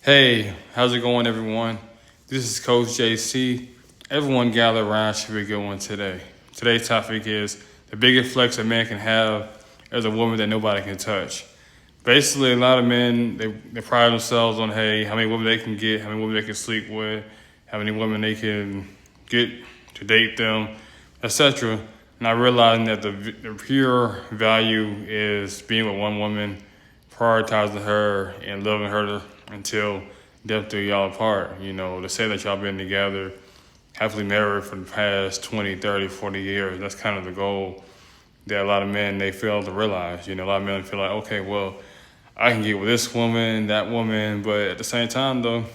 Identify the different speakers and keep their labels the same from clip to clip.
Speaker 1: Hey, how's it going, everyone? This is Coach JC. Everyone gather around, should be a good one today. Today's topic is the biggest flex a man can have as a woman that nobody can touch. Basically, a lot of men, they pride themselves on, hey, how many women they can get, how many women they can sleep with, how many women they can get to date them, etc. Not realizing that the pure value is being with one woman, prioritizing her and loving her until death do y'all apart. You know, to say that y'all been together, happily married for the past 20, 30, 40 years, that's kind of the goal that a lot of men, they fail to realize. You know, a lot of men feel like, okay, well, I can get with this woman, that woman, but at the same time, though,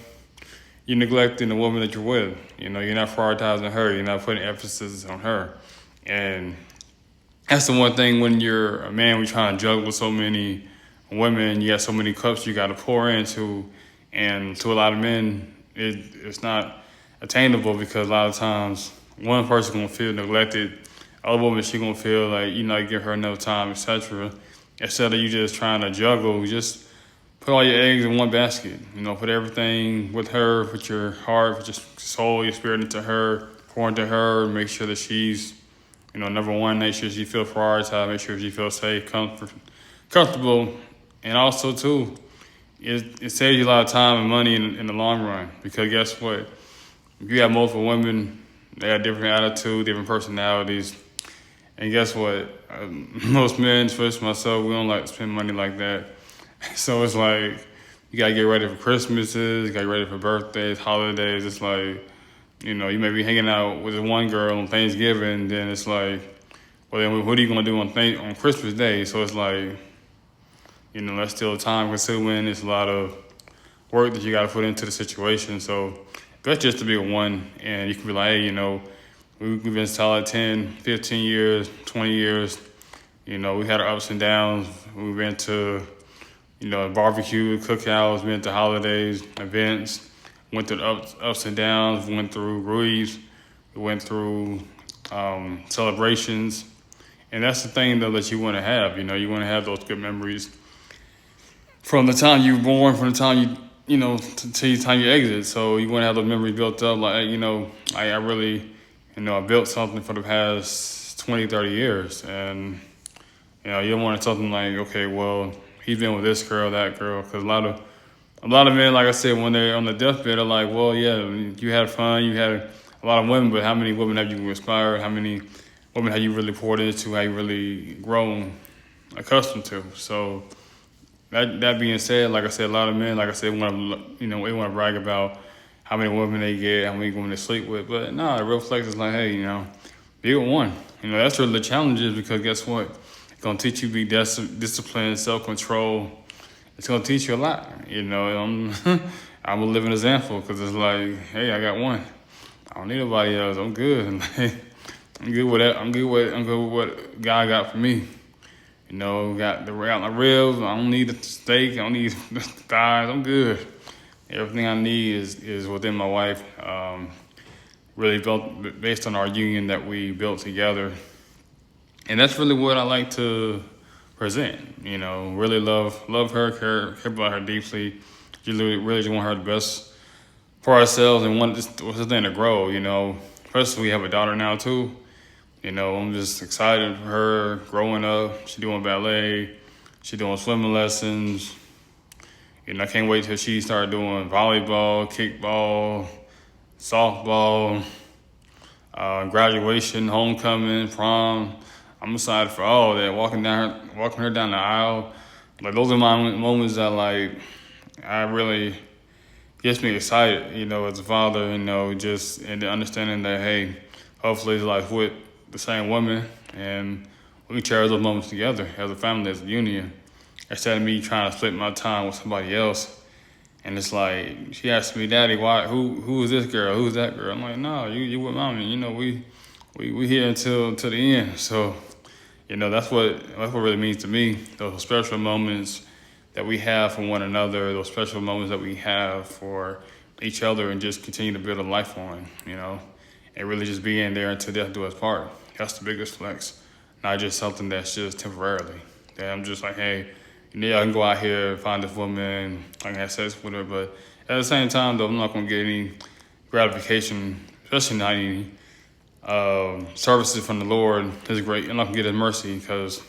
Speaker 1: you're neglecting the woman that you're with. You know, you're not prioritizing her. You're not putting emphasis on her. And that's the one thing when you're a man, we're trying to juggle so many women. You got so many cups you got to pour into. And to a lot of men, it's not attainable because a lot of times one person going to feel neglected. Other woman, she going to feel like you not give her enough time, etc. Instead of you just trying to juggle, just put all your eggs in one basket. You know, put everything with her, put your heart, put your soul, your spirit into her, pour into her, make sure that she's, you know, number one, make sure she feels prioritized, make sure she feels safe, comfortable. And also, too, it saves you a lot of time and money in the long run. Because guess what? If you have multiple women, they have different attitudes, different personalities. And guess what? Most men, especially myself, we don't like to spend money like that. So it's like, you got to get ready for Christmases, you got to get ready for birthdays, holidays. It's like, you know, you may be hanging out with one girl on Thanksgiving, then it's like, well, then what are you going to do on Christmas Day? So it's like, you know, that's still time consuming. It's a lot of work that you got to put into the situation. So that's just to be one. And you can be like, hey, you know, we've been solid 10, 15 years, 20 years. You know, we had our ups and downs. We went to, you know, barbecue, cookouts, went to holidays, events, went through the ups and downs, went through grieves, we went through celebrations. And that's the thing, though, that you want to have. You know, you want to have those good memories from the time you were born, from the time you know, till the time you exit. So you want to have those memories built up. Like, you know, I really, you know, I built something for the past 20, 30 years. And, you know, you don't want something like, okay, well, he's been with this girl, that girl. Because a lot of men, like I said, when they're on the deathbed, are like, well, yeah, you had fun, you had a lot of women, but how many women have you inspired? How many women have you really poured into? How you really grown accustomed to? So that being said, like I said, a lot of men, like I said, want to, you know, they want to brag about how many women they get, how many women they sleep with. But no, the real flex is like, hey, you know, be with one. You know, that's where the challenge is because guess what? It's going to teach you to be disciplined, self-control. It's going to teach you a lot. You know, I'm a living example because it's like, hey, I got one. I don't need nobody else. I'm good. I'm good with that. I'm good with what God got for me. You know, got my ribs. I don't need the steak. I don't need the thighs. I'm good. Everything I need is within my wife. Really built based on our union that we built together, and that's really what I like to present. You know, really love her, care about her deeply. Really just want her the best for ourselves and want this thing to grow. You know, especially we have a daughter now too. You know, I'm just excited for her growing up. She's doing ballet. She's doing swimming lessons. You know, I can't wait till she start doing volleyball, kickball, softball, graduation, homecoming, prom. I'm excited for all that. Walking her down the aisle. Like those are my moments that like I really gets me excited. You know, as a father. You know, just and the understanding that hey, hopefully it's like with the same woman, and we cherish those moments together as a family, as a union, instead of me trying to split my time with somebody else. And it's like she asked me, "Daddy, why? Who is this girl? Who's that girl?" I'm like, "No, you with mommy. You know, we here until the end." So, you know, that's what really means to me. Those special moments that we have for one another, those special moments that we have for each other, and just continue to build a life on. You know. And really just being there until death do us part. That's the biggest flex. Not just something that's just temporarily. That I'm just like, hey, I can go out here and find this woman, I can have sex with her, but at the same time, though, I'm not going to get any gratification, especially not any services from the Lord. Is great. I'm not going to get His mercy because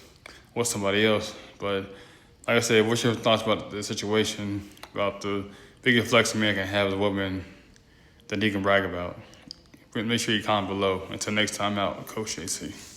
Speaker 1: what's somebody else? But like I said, what's your thoughts about the situation, about the biggest flex a man can have as a woman that he can brag about? Make sure you comment below. Until next time out, Coach JC.